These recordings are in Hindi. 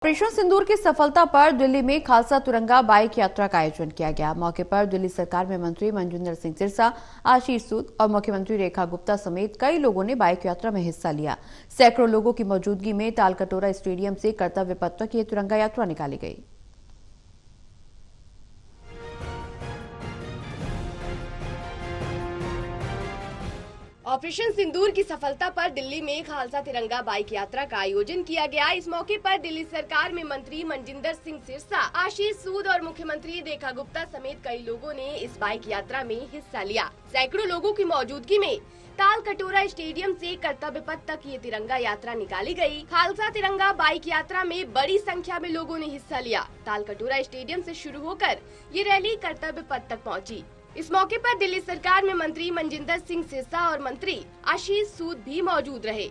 ऑपरेशन सिंदूर की सफलता पर दिल्ली में खालसा तिरंगा बाइक यात्रा का आयोजन किया गया। मौके पर दिल्ली सरकार में मंत्री मनजिंदर सिंह सिरसा, आशीष सूद और मुख्यमंत्री रेखा गुप्ता समेत कई लोगों ने बाइक यात्रा में हिस्सा लिया। सैकड़ों लोगों की मौजूदगी में तालकटोरा स्टेडियम से कर्तव्य पथ तक ये तिरंगा यात्रा निकाली गई। ऑपरेशन सिंदूर की सफलता पर दिल्ली में खालसा तिरंगा बाइक यात्रा का आयोजन किया गया। इस मौके पर दिल्ली सरकार में मंत्री मनजिंदर सिंह सिरसा, आशीष सूद और मुख्यमंत्री रेखा गुप्ता समेत कई लोगों ने इस बाइक यात्रा में हिस्सा लिया। सैकड़ों लोगों की मौजूदगी में तालकटोरा स्टेडियम से कर्तव्य पथ तक ये तिरंगा यात्रा निकाली गई। खालसा तिरंगा बाइक यात्रा में बड़ी संख्या में लोगों ने हिस्सा लिया। तालकटोरा स्टेडियम से शुरू होकर ये रैली कर्तव्य पथ तक पहुंची। इस मौके पर दिल्ली सरकार में मंत्री मनजिंदर सिंह सिरसा और मंत्री आशीष सूद भी मौजूद रहे।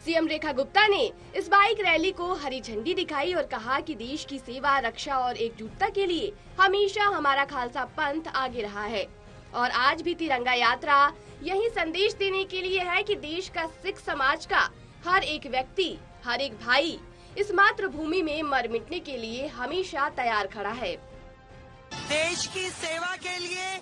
सीएम रेखा गुप्ता ने इस बाइक रैली को हरी झंडी दिखाई और कहा कि देश की सेवा, रक्षा और एकजुटता के लिए हमेशा हमारा खालसा पंथ आगे रहा है और आज भी तिरंगा यात्रा यही संदेश देने के लिए है कि देश का सिख समाज का हर एक व्यक्ति, हर एक भाई इस मातृभूमि में मर मिटने के लिए हमेशा तैयार खड़ा है। देश की सेवा के लिए,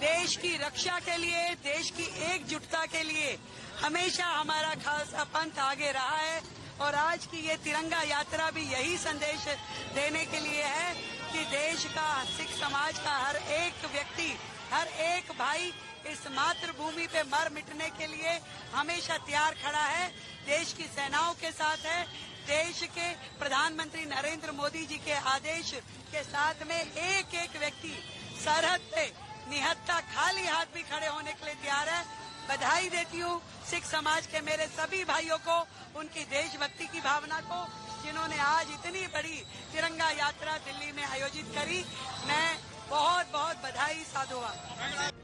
देश की रक्षा के लिए, देश की एकजुटता के लिए हमेशा हमारा खालसा पंथ आगे रहा है और आज की ये तिरंगा यात्रा भी यही संदेश देने के लिए है कि देश का, सिख समाज का हर एक व्यक्ति, हर एक भाई इस मातृभूमि पे मर मिटने के लिए हमेशा तैयार खड़ा है, देश की सेनाओं के साथ है। देश के प्रधानमंत्री नरेंद्र मोदी जी के आदेश के साथ में एक एक व्यक्ति सरहद पे निहत्था खाली हाथ भी खड़े होने के लिए तैयार है। बधाई देती हूँ सिख समाज के मेरे सभी भाइयों को, उनकी देशभक्ति की भावना को, जिन्होंने आज इतनी बड़ी तिरंगा यात्रा दिल्ली में आयोजित करी। मैं बहुत बहुत बधाई साधुवाद।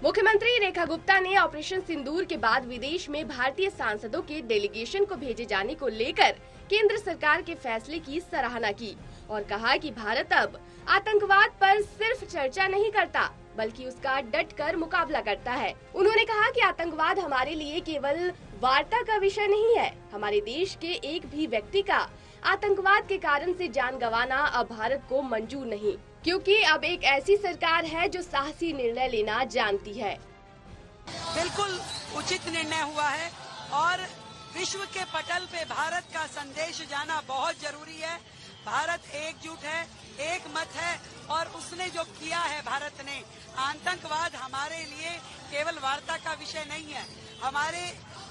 मुख्यमंत्री रेखा गुप्ता ने ऑपरेशन सिंदूर के बाद विदेश में भारतीय सांसदों के डेलीगेशन को भेजे जाने को लेकर केंद्र सरकार के फैसले की सराहना की और कहा कि भारत अब आतंकवाद पर सिर्फ चर्चा नहीं करता बल्कि उसका डटकर मुकाबला करता है। उन्होंने कहा कि आतंकवाद हमारे लिए केवल वार्ता का विषय नहीं है। हमारे देश के एक भी व्यक्ति का आतंकवाद के कारण से जान गंवाना अब भारत को मंजूर नहीं, क्योंकि अब एक ऐसी सरकार है जो साहसी निर्णय लेना जानती है। बिल्कुल उचित निर्णय हुआ है और विश्व के पटल पे भारत का संदेश जाना बहुत जरूरी है। भारत एकजुट है, एक मत है और उसने जो किया है भारत ने, आतंकवाद हमारे लिए केवल वार्ता का विषय नहीं है। हमारे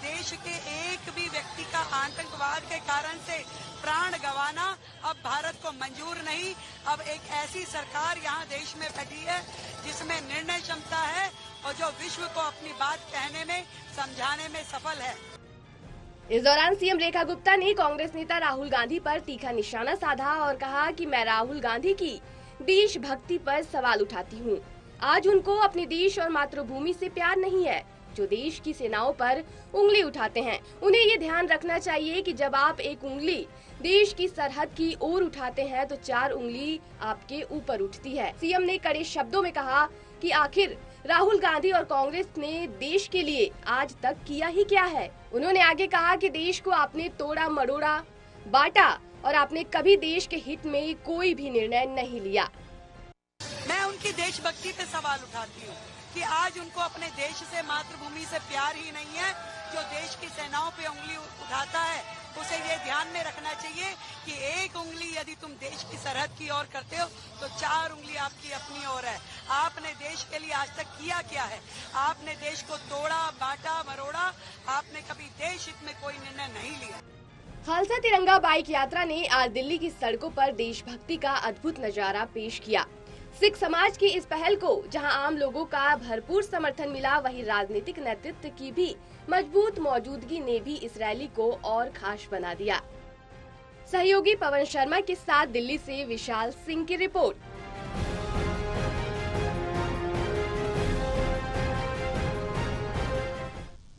देश के एक भी व्यक्ति का आतंकवाद के कारण से प्राण गंवाना अब भारत को मंजूर नहीं। अब एक ऐसी सरकार यहाँ देश में बैठी है जिसमें निर्णय क्षमता है और जो विश्व को अपनी बात कहने में, समझाने में सफल है। इस दौरान सीएम रेखा गुप्ता ने कांग्रेस नेता राहुल गांधी पर तीखा निशाना साधा और कहा कि मैं राहुल गांधी की देशभक्ति पर सवाल उठाती हूं। आज उनको अपने देश और मातृभूमि से प्यार नहीं है। जो देश की सेनाओं पर उंगली उठाते हैं, उन्हें ये ध्यान रखना चाहिए कि जब आप एक उंगली देश की सरहद की ओर उठाते हैं तो 4 उंगली आपके ऊपर उठती है। सीएम ने कड़े शब्दों में कहा कि आखिर राहुल गांधी और कांग्रेस ने देश के लिए आज तक किया ही क्या है। उन्होंने आगे कहा कि देश को आपने तोड़ा मरोड़ा, बांटा और आपने कभी देश के हित में कोई भी निर्णय नहीं लिया। मैं उनकी देशभक्ति पे सवाल उठाती हूँ कि आज उनको अपने देश से, मातृभूमि से प्यार ही नहीं है। जो देश की सेनाओं पे उंगली उठाता है उसे ये ध्यान में रखना चाहिए कि एक उंगली यदि तुम देश की सरहद की ओर करते हो तो 4 उंगली आपकी अपनी ओर है। आपने देश के लिए आज तक किया क्या है? आपने देश को तोड़ा, बांटा, मरोड़ा, आपने कभी देश हित में कोई निर्णय नहीं लिया। खालसा तिरंगा बाइक यात्रा ने आज दिल्ली की सड़कों पर देशभक्ति का अद्भुत नजारा पेश किया। सिख समाज की इस पहल को जहां आम लोगों का भरपूर समर्थन मिला, वहीं राजनीतिक नेतृत्व की भी मजबूत मौजूदगी ने भी इस रैली को और खास बना दिया। सहयोगी पवन शर्मा के साथ दिल्ली से विशाल सिंह की रिपोर्ट।